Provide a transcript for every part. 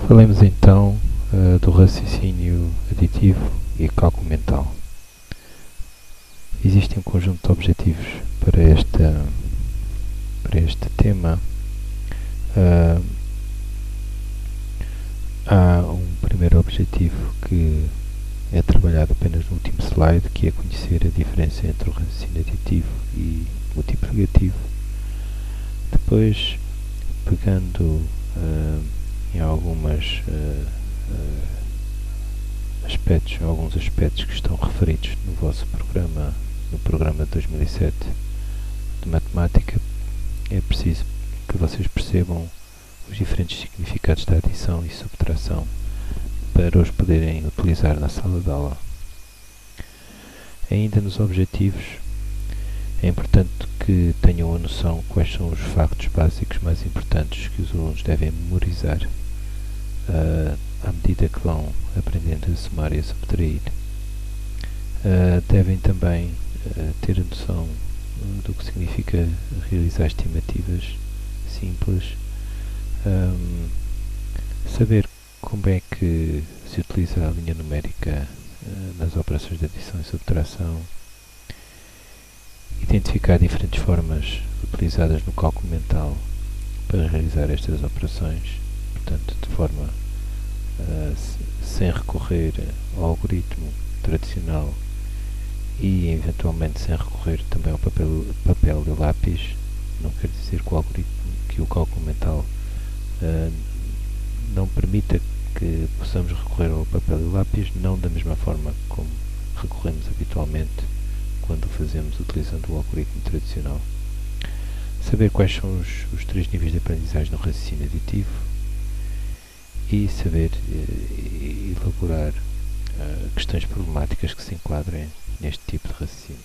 Falemos então do raciocínio aditivo e cálculo mental. Existe um conjunto de objetivos para este tema. Uh, Há um primeiro objetivo que é trabalhado apenas no último slide, que é conhecer a diferença entre o raciocínio aditivo e multiplicativo. Depois, pegando em alguns aspectos que estão referidos no vosso programa, no programa de 2007 de matemática, é preciso que vocês percebam os diferentes significados da adição e subtração para os poderem utilizar na sala de aula. Ainda nos objetivos, é importante que tenham a noção quais são os factos básicos mais importantes que os alunos devem memorizar à medida que vão aprendendo a somar e a subtrair. Devem também ter a noção do que significa realizar estimativas simples, saber como é que se utiliza a linha numérica nas operações de adição e subtração, identificar diferentes formas utilizadas no cálculo mental para realizar estas operações, portanto, de forma sem recorrer ao algoritmo tradicional e eventualmente sem recorrer também ao papel e lápis. Não quer dizer que o cálculo mental não permita que possamos recorrer ao papel e lápis, não da mesma forma como recorremos habitualmente quando o fazemos utilizando o algoritmo tradicional. Saber quais são os três níveis de aprendizagem no raciocínio aditivo e saber elaborar questões problemáticas que se enquadrem neste tipo de raciocínio.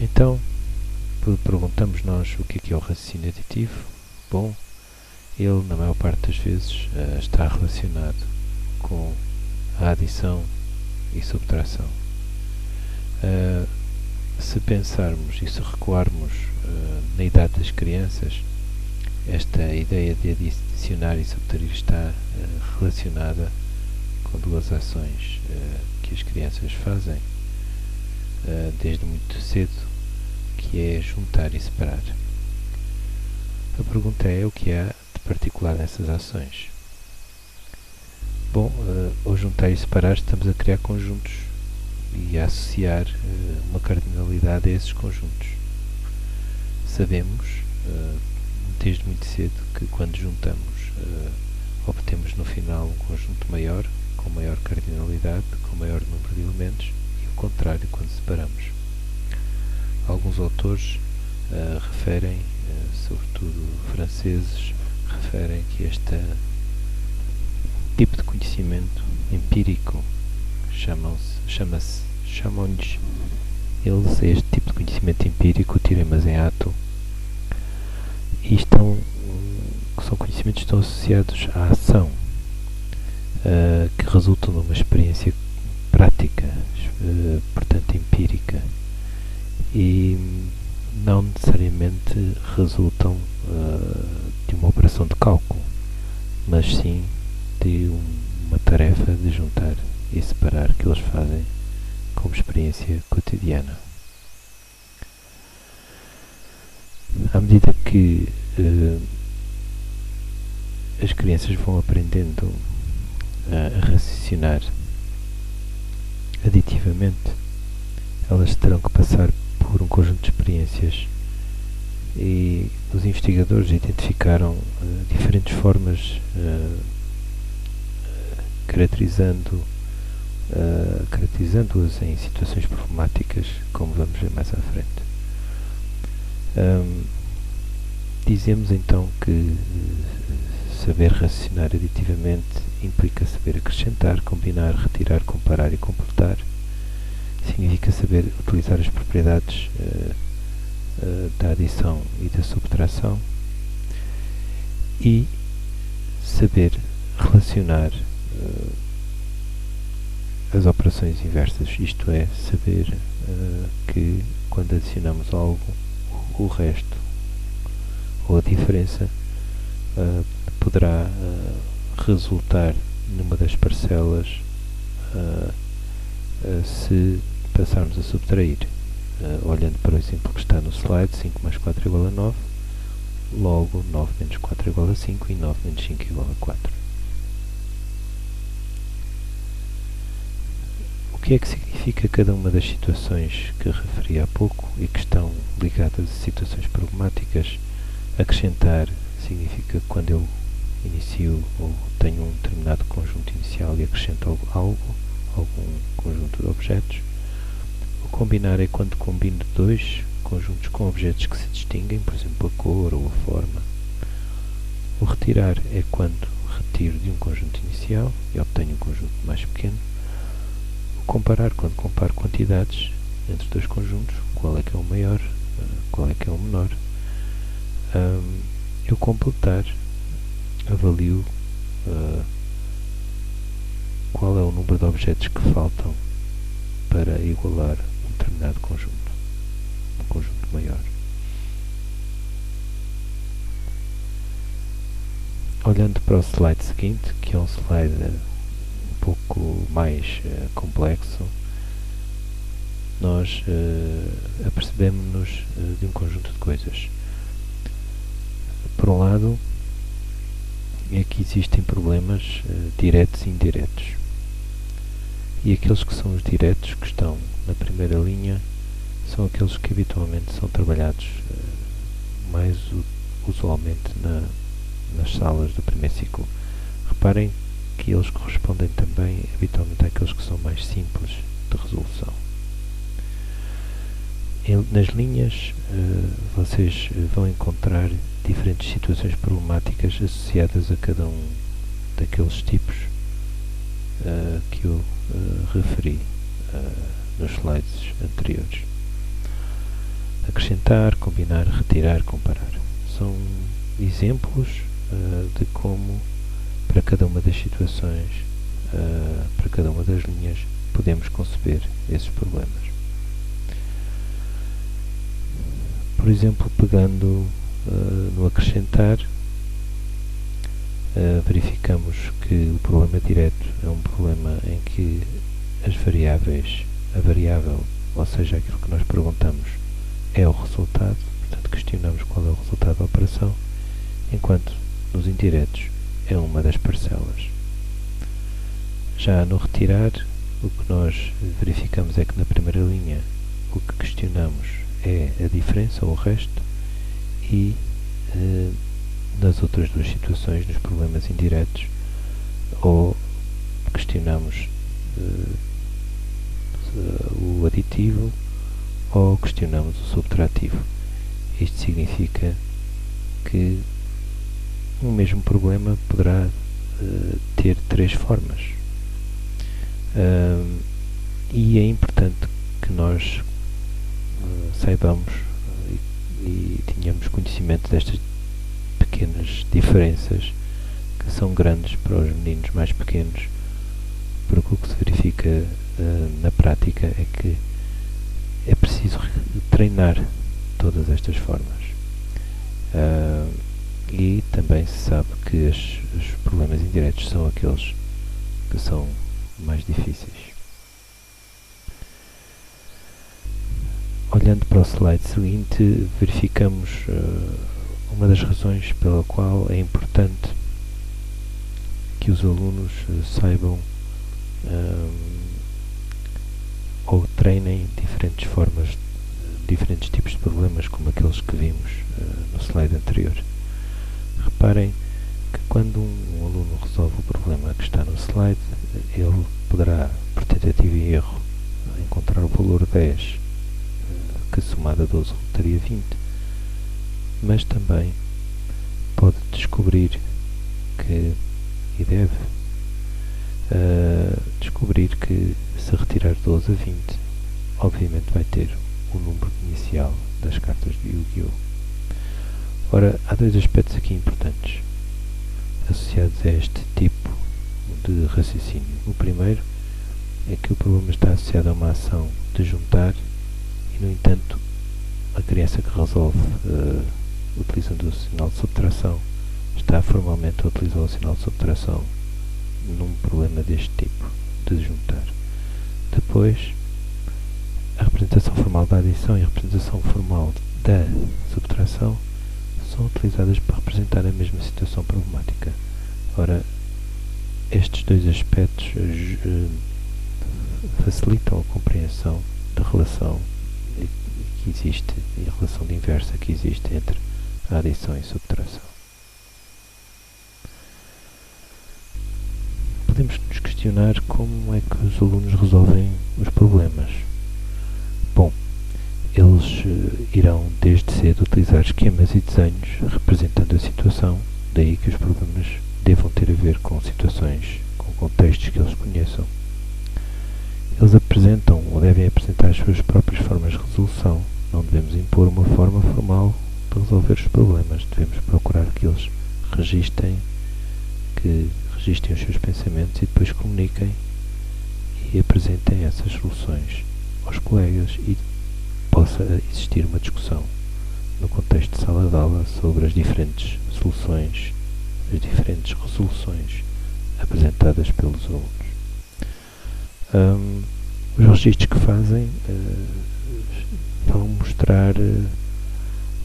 Então, perguntamos nós o que é o raciocínio aditivo. Bom, ele na maior parte das vezes está relacionado com a adição e subtração. Se pensarmos e se recuarmos na idade das crianças, esta ideia de adicionar e subtrair está relacionada com duas ações que as crianças fazem desde muito cedo, que é juntar e separar. A pergunta é: o que há de particular nessas ações? Bom, ao juntar e separar estamos a criar conjuntos e a associar uma cardinalidade a esses conjuntos. Sabemos desde muito cedo que quando juntamos obtemos no final um conjunto maior, com maior cardinalidade, com maior número de elementos, e o contrário quando separamos. Alguns autores referem, sobretudo franceses, referem que este tipo de conhecimento empírico chamam-lhes eles a este tipo de conhecimento empírico teoremas em ato, e são conhecimentos que estão associados à ação, que resultam de uma experiência prática, portanto empírica, e não necessariamente resultam de uma operação de cálculo, mas sim de uma tarefa de juntar e separar que eles fazem como experiência cotidiana. À medida que as crianças vão aprendendo a raciocinar aditivamente, elas terão que passar por um conjunto de experiências, e os investigadores identificaram diferentes formas, caracterizando-as em situações problemáticas, como vamos ver mais à frente. Dizemos então que saber raciocinar aditivamente implica saber acrescentar, combinar, retirar, comparar e completar. Significa saber utilizar as propriedades da adição e da subtração, e saber relacionar as operações inversas, isto é, saber que quando adicionamos algo, o resto ou a diferença poderá resultar numa das parcelas se passarmos a subtrair. Olhando para o exemplo que está no slide, 5 mais 4 igual a 9, logo 9 menos 4 igual a 5 e 9 menos 5 igual a 4. O que é que significa cada uma das situações que referi há pouco e que estão ligadas a situações problemáticas? Acrescentar significa quando eu inicio ou tenho um determinado conjunto inicial e acrescento algum conjunto de objetos. O combinar é quando combino dois conjuntos com objetos que se distinguem, por exemplo, a cor ou a forma. O retirar é quando retiro de um conjunto inicial e obtenho um conjunto mais pequeno. O comparar, quando comparo quantidades entre dois conjuntos, qual é que é o maior, qual é que é o menor. E o completar, avalio qual é o número de objetos que faltam para igualar um determinado conjunto, um conjunto maior. Olhando para o slide seguinte, que é um slide um pouco mais complexo, nós apercebemos-nos de um conjunto de coisas. Por um lado, é que existem problemas diretos e indiretos. E aqueles que são os diretos, que estão na primeira linha, são aqueles que habitualmente são trabalhados mais usualmente nas salas do primeiro ciclo. Reparem que eles correspondem também habitualmente àqueles que são mais simples de resolução. Nas linhas vocês vão encontrar diferentes situações problemáticas associadas a cada um daqueles tipos que eu referi nos slides anteriores. Acrescentar, combinar, retirar, comparar. São exemplos de como, para cada uma das situações, para cada uma das linhas, podemos conceber esses problemas. Por exemplo, pegando no acrescentar, verificamos que o problema direto é um problema em que as variáveis, a variável, ou seja, aquilo que nós perguntamos, é o resultado, portanto questionamos qual é o resultado da operação, enquanto nos indiretos é uma das parcelas. Já no retirar, o que nós verificamos é que na primeira linha o que questionamos é a diferença ou o resto, e nas outras duas situações, nos problemas indiretos, ou questionamos o aditivo ou questionamos o subtrativo. Isto significa que um mesmo problema poderá ter três formas, e é importante que nós saibamos e tenhamos conhecimento destas pequenas diferenças que são grandes para os meninos mais pequenos, porque o que se verifica na prática é que é preciso treinar todas estas formas. E também se sabe que os problemas indiretos são aqueles que são mais difíceis. Olhando para o slide seguinte, verificamos uma das razões pela qual é importante que os alunos saibam ou treinem diferentes formas, diferentes tipos de problemas, como aqueles que vimos no slide anterior. Reparem que quando um aluno resolve o problema que está no slide, ele poderá, por tentativa e erro, encontrar o valor 10, que somado a 12 resultaria 20, mas também pode descobrir que, e deve descobrir que, se retirar 12 a 20, obviamente vai ter o número inicial das cartas de Yu-Gi-Oh! Ora, há dois aspectos aqui importantes associados a este tipo de raciocínio. O primeiro é que o problema está associado a uma ação de juntar e, no entanto, a criança que resolve utilizando o sinal de subtração está formalmente a utilizar o sinal de subtração num problema deste tipo, de juntar. Depois, a representação formal da adição e a representação formal da subtração são utilizadas para representar a mesma situação problemática. Ora, estes dois aspectos facilitam a compreensão da relação que existe e a relação de inversa que existe entre a adição e a subtração. Podemos nos questionar como é que os alunos resolvem os problemas. Bom, eles irão desde cedo utilizar esquemas e desenhos representando a situação, daí que os problemas devam ter a ver com situações, com contextos que eles conheçam. Eles apresentam ou devem apresentar as suas próprias formas de resolução. Não devemos impor uma forma formal para resolver os problemas. Devemos procurar que eles registrem os seus pensamentos e depois comuniquem e apresentem essas soluções aos colegas e possa existir uma discussão no contexto de sala de aula sobre as diferentes soluções, as diferentes resoluções apresentadas pelos alunos. Os registros que fazem vão mostrar, de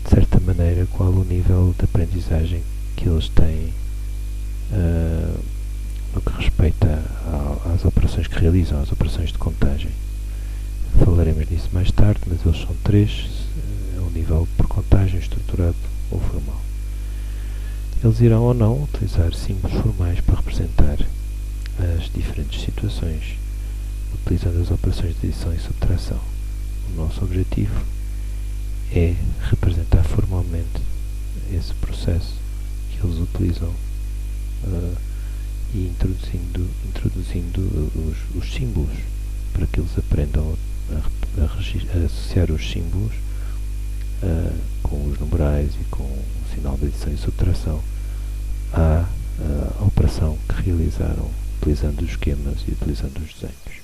certa maneira, qual o nível de aprendizagem que eles têm no que respeita às operações que realizam, às operações de contagem. Falaremos disso mais tarde, mas eles são três, é um nível por contagem, estruturado ou formal. Eles irão ou não utilizar símbolos formais para representar as diferentes situações, utilizando as operações de adição e subtração. O nosso objetivo é representar formalmente esse processo que eles utilizam e introduzindo os símbolos para que eles aprendam a associar os símbolos com os numerais e com o sinal de adição e subtração à operação que realizaram utilizando os esquemas e utilizando os desenhos.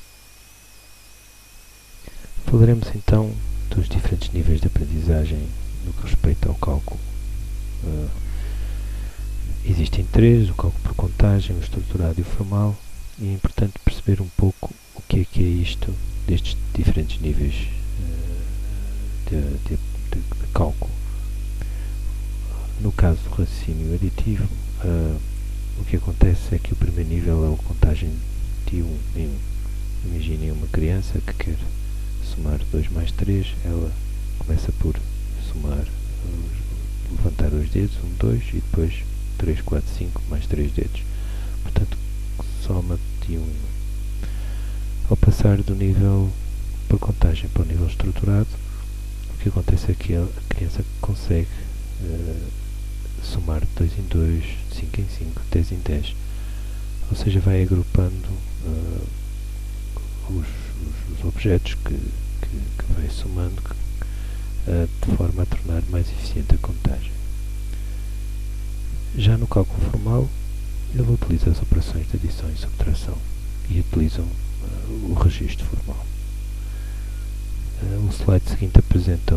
Falaremos então dos diferentes níveis de aprendizagem no que respeita ao cálculo. Existem três: o cálculo por contagem, o estruturado e o formal, e é importante perceber um pouco o que é isto destes diferentes níveis de cálculo. No caso do raciocínio aditivo, o que acontece é que o primeiro nível é a contagem de 1 em 1. Imaginem uma criança que quer somar 2 mais 3, ela começa por somar, levantar os dedos, 1, 2, e depois 3, 4, 5, mais 3 dedos. Portanto, soma de 1 em 1. Ao passar do nível por contagem para o nível estruturado, o que acontece é que a criança consegue somar 2 em 2, 5 em 5, 10 em 10. Ou seja, vai agrupando os objetos que vai somando de forma a tornar mais eficiente a contagem. Já no cálculo formal, ele utiliza as operações de adição e subtração e utilizam o registro formal. O slide seguinte apresenta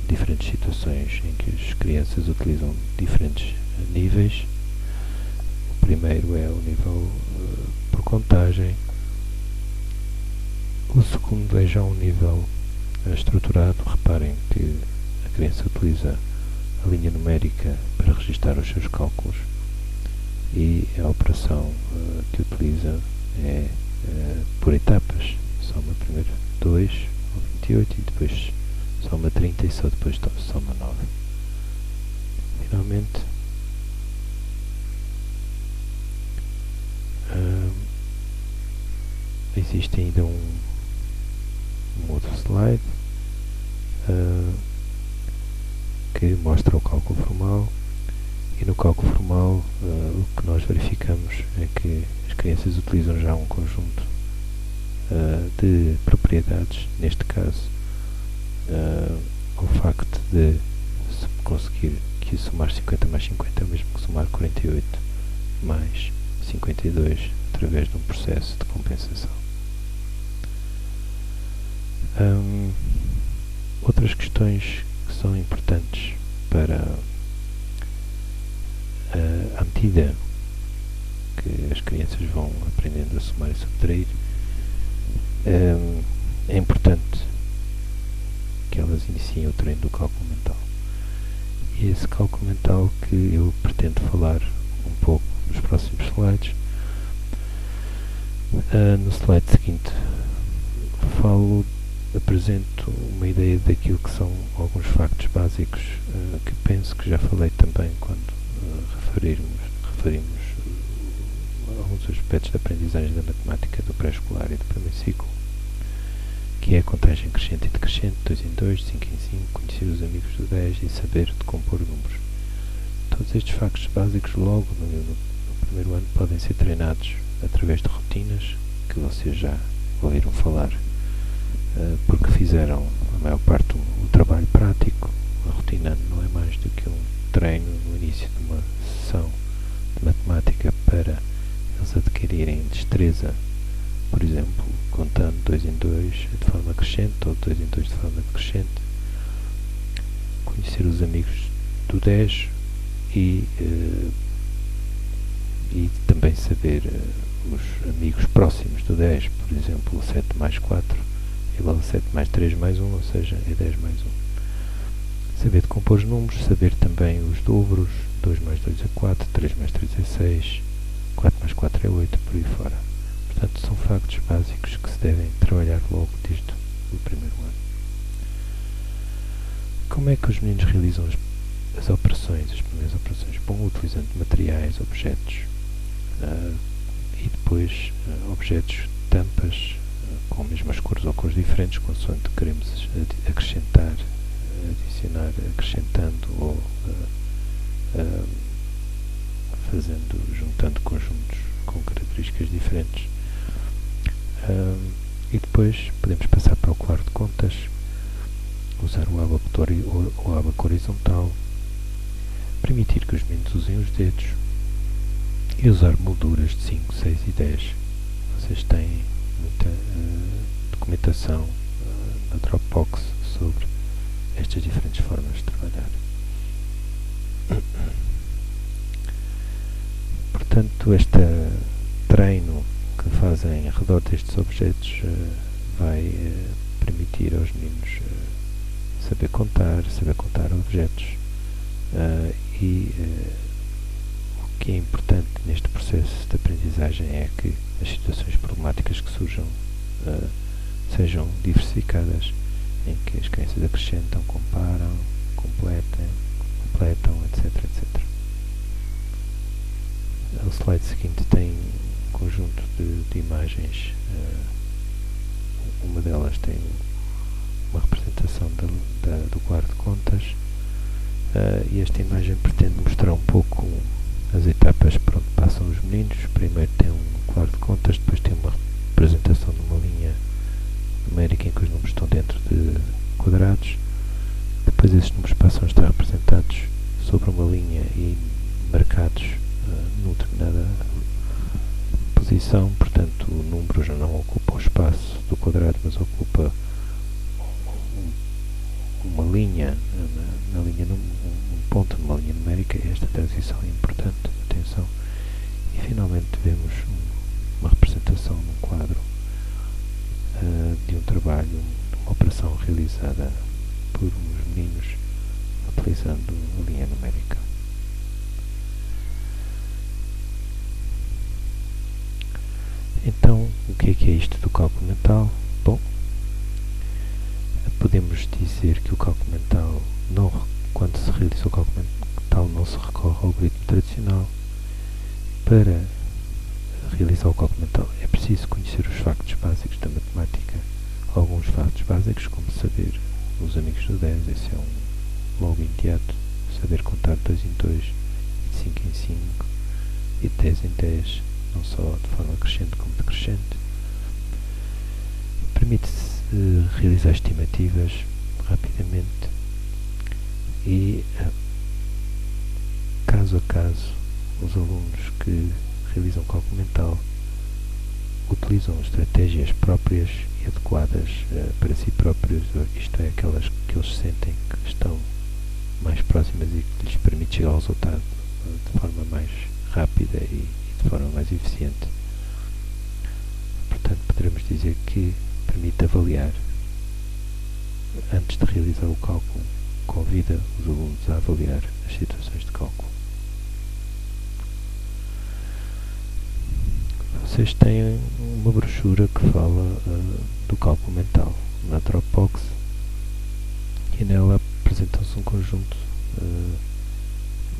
diferentes situações em que as crianças utilizam diferentes níveis. O primeiro é o nível por contagem. O segundo é já um nível estruturado. Reparem que a criança utiliza a linha numérica para registrar os seus cálculos e a operação que utiliza é por etapas. Soma primeiro 2 ou 28 e depois soma 30 e só depois soma 9. Finalmente, existe ainda um outro slide que mostra o cálculo formal, e no cálculo formal o que nós verificamos é que as crianças utilizam já um conjunto de propriedades. Neste caso, o facto de se conseguir que somar 50 mais 50 é o mesmo que somar 48 mais 52 através de um processo de compensação. Outras questões que são importantes para à medida que as crianças vão aprendendo a somar e subtrair, é importante que elas iniciem o treino do cálculo mental. E esse cálculo mental que eu pretendo falar um pouco nos próximos slides. No slide seguinte apresento uma ideia daquilo que são alguns factos básicos que penso que já falei também quando referimos alguns aspectos da aprendizagem da matemática do pré-escolar e do primeiro ciclo, que é a contagem crescente e decrescente, 2 em 2, 5 em 5, conhecer os amigos do 10 e saber decompor números. Todos estes factos básicos logo no primeiro ano podem ser treinados através de rotinas que vocês já ouviram falar, porque fizeram a maior parte do trabalho prático. A rotina não é mais do que um treino no início de uma sessão de matemática para eles adquirirem destreza, por exemplo, contando 2 em 2 de forma crescente ou 2 em 2 de forma decrescente, conhecer os amigos do 10 e também saber os amigos próximos do 10, por exemplo, 7 mais 4 igual a 7 mais 3 mais 1, ou seja, é 10 mais 1. Saber decompor os números, saber também os dobros, 2 mais 2 é 4, 3 mais 3 é 6, 4 mais 4 é 8, por aí fora. Portanto, são factos básicos que se devem trabalhar logo desde o primeiro ano. Como é que os meninos realizam as primeiras operações? Bom, utilizando materiais, objetos e depois objetos, tampas com mesmas cores ou cores diferentes, consoante queremos acrescentar, adicionar, acrescentando ou juntando conjuntos com características diferentes. E depois podemos passar para o claro de contas, usar o ábaco horizontal, permitir que os meninos usem os dedos e usar molduras de 5, 6 e 10. Vocês têm muita documentação na Dropbox sobre estas diferentes formas de trabalhar. Portanto, este treino que fazem ao redor destes objetos vai permitir aos meninos saber contar objetos e o que é importante neste processo de aprendizagem é que as situações problemáticas que surjam sejam diversificadas, em que as crianças acrescentam, comparam, completam, etc, etc. O slide seguinte tem um conjunto de imagens. Uma delas tem uma representação do quadro de contas, e esta imagem pretende mostrar um pouco as etapas por onde passam os meninos. Primeiro tem um quadro de contas, depois tem uma representação de uma linha numérica em que os números estão dentro de quadrados. Depois esses números passam a estar representados sobre uma linha e marcados numa determinada posição. Portanto, o número já não ocupa o espaço do quadrado, mas ocupa uma linha, um ponto numa linha numérica. Esta transição é importante, atenção. E finalmente vemos uma representação num quadro de um trabalho, de uma operação realizada por uns meninos utilizando a linha numérica. Então, o que é isto do cálculo mental? Bom, podemos dizer que o cálculo mental, quando se realiza o cálculo mental, não se recorre ao algoritmo tradicional. Para realizar o cálculo mental é preciso conhecer os factos básicos da matemática. Alguns factos básicos, como saber os amigos do 10, esse é logo imediato. Saber contar 2 em 2, 5 em 5 e 10 em 10, não só de forma crescente como decrescente. Permite-se realizar estimativas rapidamente e, caso a caso, os alunos que realizam cálculo mental utilizam estratégias próprias e adequadas para si próprios, isto é, aquelas que eles sentem que estão mais próximas e que lhes permite chegar ao resultado de forma mais rápida e de forma mais eficiente. Portanto, poderemos dizer que permite avaliar, antes de realizar o cálculo, convida os alunos a avaliar as situações de cálculo. Vocês têm uma brochura que fala do cálculo mental na Dropbox, e nela apresentam-se um conjunto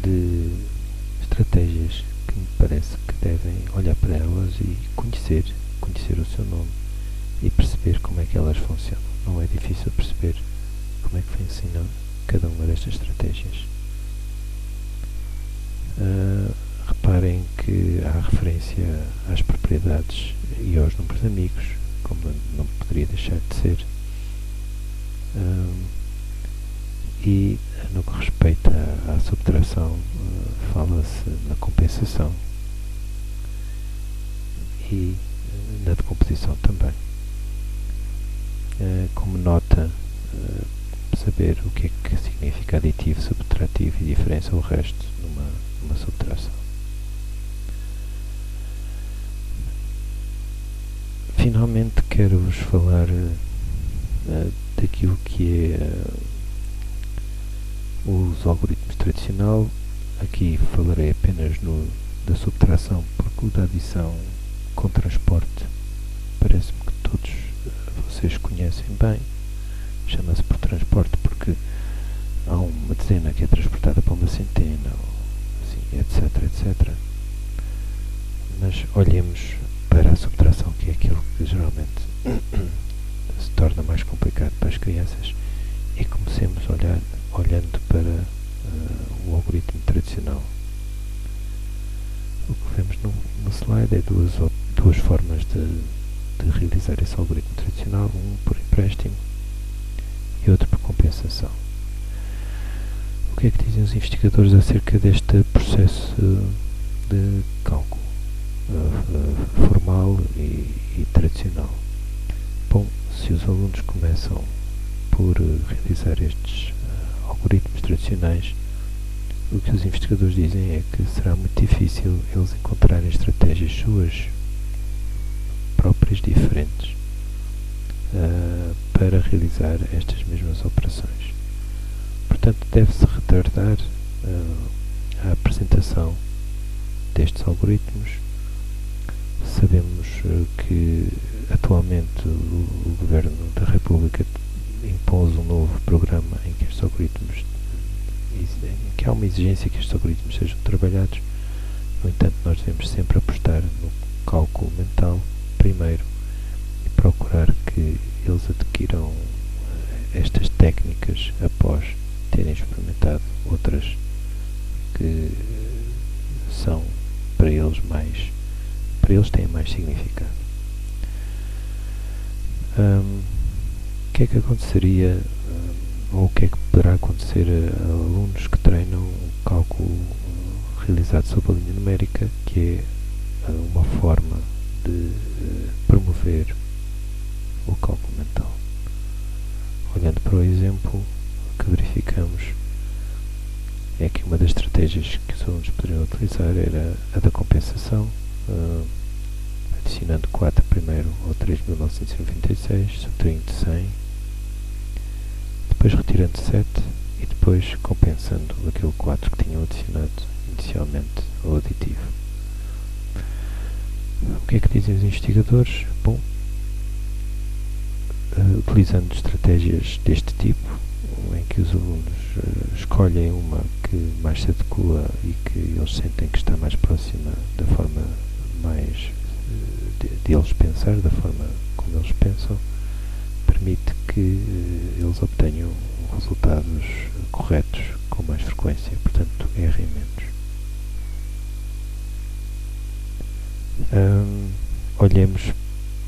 de estratégias que me parece que devem olhar para elas e conhecer o seu nome e perceber como é que elas funcionam. Não é difícil perceber como é que foi ensinado cada uma destas estratégias. Reparem que há referência às propriedades e aos números amigos, como não poderia deixar de ser. E no que respeita à subtração, fala-se na compensação e na decomposição também. Como nota, saber o que é que significa aditivo, subtrativo e diferença o resto numa subtração. Finalmente quero-vos falar daquilo que é os algoritmos tradicional. Aqui falarei apenas da subtração, porque o da adição com transporte parece-me que todos vocês conhecem bem. Chama-se por transporte porque há uma dezena que é transportada para uma centena, assim, etc. Mas olhemos para a subtração, que é aquilo que geralmente se torna mais complicado para as crianças, e comecemos olhando para o algoritmo tradicional. O que vemos no slide é duas formas de realizar esse algoritmo tradicional, um por empréstimo e outro por compensação. O que é que dizem os investigadores acerca deste processo de cálculo formal e tradicional? Bom, se os alunos começam por realizar estes algoritmos tradicionais, o que os investigadores dizem é que será muito difícil eles encontrarem estratégias suas próprias diferentes para realizar estas mesmas operações. Portanto, deve-se retardar a apresentação destes algoritmos. Sabemos que atualmente o Governo da República impôs um novo programa em que estes algoritmos, em que há uma exigência que estes algoritmos sejam trabalhados. No entanto, nós devemos sempre apostar no cálculo mental primeiro e procurar que eles adquiram estas técnicas após terem experimentado outras que são para eles têm mais significado. O que é que aconteceria, ou o que é que poderá acontecer a alunos que treinam o cálculo realizado sob a linha numérica, que é uma forma de promover o cálculo mental? Olhando para o exemplo que verificamos, é que uma das estratégias que os alunos poderiam utilizar era a da compensação, adicionando 4 primeiro ao 3.996, subtraindo 100, depois retirando 7 e depois compensando aquele 4 que tinham adicionado inicialmente ao aditivo. O que é que dizem os investigadores? Bom, utilizando estratégias deste tipo, em que os alunos escolhem uma que mais se adequa e que eles sentem que está mais próxima da forma mais de eles pensar, da forma como eles pensam, permite que eles obtenham resultados corretos com mais frequência, portanto errem menos. Olhemos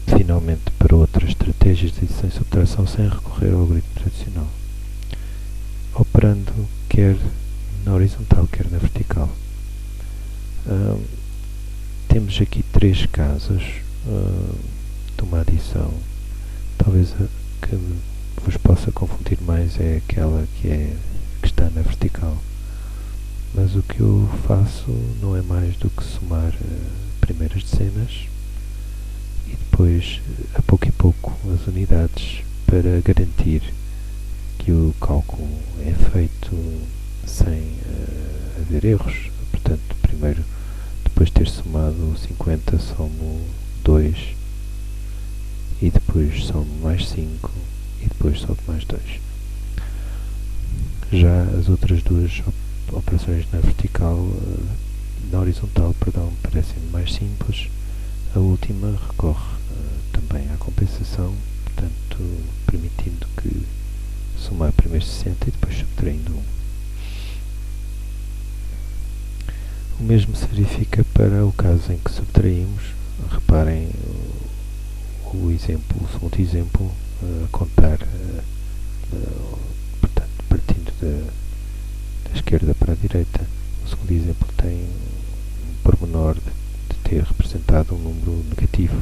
finalmente para outras estratégias de adição e subtração sem recorrer ao algoritmo tradicional, operando quer na horizontal quer na vertical. Temos aqui 3 casos de uma adição. Talvez a que vos possa confundir mais é aquela que está na vertical. mas o que eu faço não é mais do que somar primeiras dezenas e depois, a pouco e pouco, as unidades para garantir que o cálculo é feito sem haver erros. Portanto, primeiro, depois de ter somado 50, somo 2 e depois somo mais 5 e depois somo mais 2. Já as outras duas operações na vertical, na horizontal, perdão, parecem mais simples. A última recorre também à compensação, portanto, permitindo que somar primeiro 60 e depois subtraindo 1. O mesmo se verifica para o caso em que subtraímos. Reparem o segundo exemplo, a contar, portanto, partindo da esquerda para a direita. O segundo exemplo tem um pormenor de ter representado um número negativo.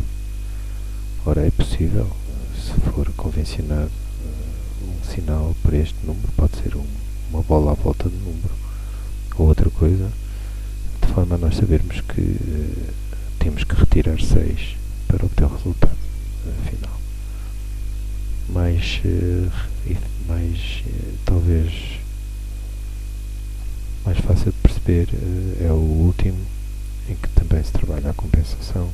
Ora, é possível, se for convencionado, um sinal para este número pode ser uma bola à volta do número ou outra coisa, de forma a nós sabermos que temos que retirar 6 para obter o resultado final. Talvez mais fácil de perceber é o último, em que também se trabalha a compensação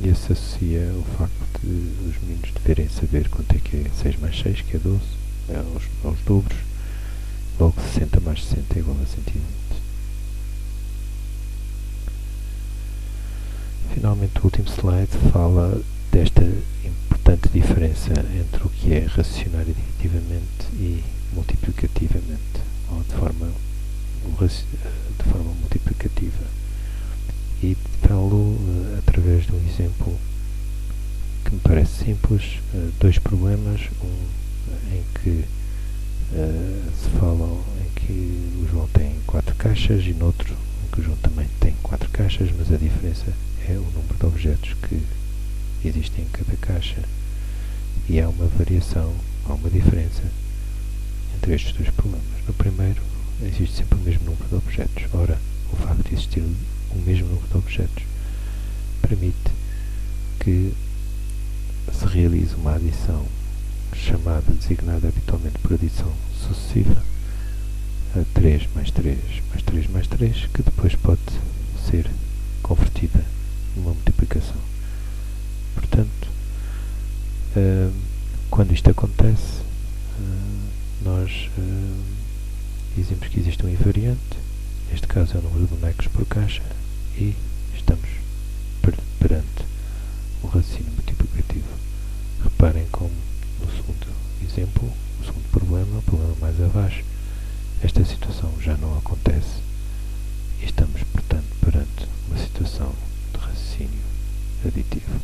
e se associa o facto de os meninos deverem saber quanto é que é 6 mais 6, que é 12, aos dobros. Logo 60 mais 60 é igual a 120. Finalmente, o último slide fala desta importante diferença entre o que é racionar additivamente e multiplicativamente, ou de forma multiplicativa. E falo através de um exemplo que me parece simples, dois problemas, um em que se falam em que o João tem 4 caixas e noutro em que o João também tem 4 caixas, mas a diferença é o número de objetos que existem em cada caixa, e há uma variação, há uma diferença entre estes dois problemas. No primeiro, existe sempre o mesmo número de objetos. Ora, o facto de existir o mesmo número de objetos permite que se realize uma adição designada habitualmente por adição sucessiva, a 3 mais 3 mais 3 mais 3, que depois pode ser convertida numa multiplicação. Portanto, quando isto acontece, nós dizemos que existe um invariante, neste caso é o número de bonecos por caixa, e estamos perante um raciocínio multiplicativo. Reparem como no segundo exemplo, o segundo problema, o problema mais abaixo, esta situação já não acontece e estamos, portanto, perante uma situação de raciocínio aditivo.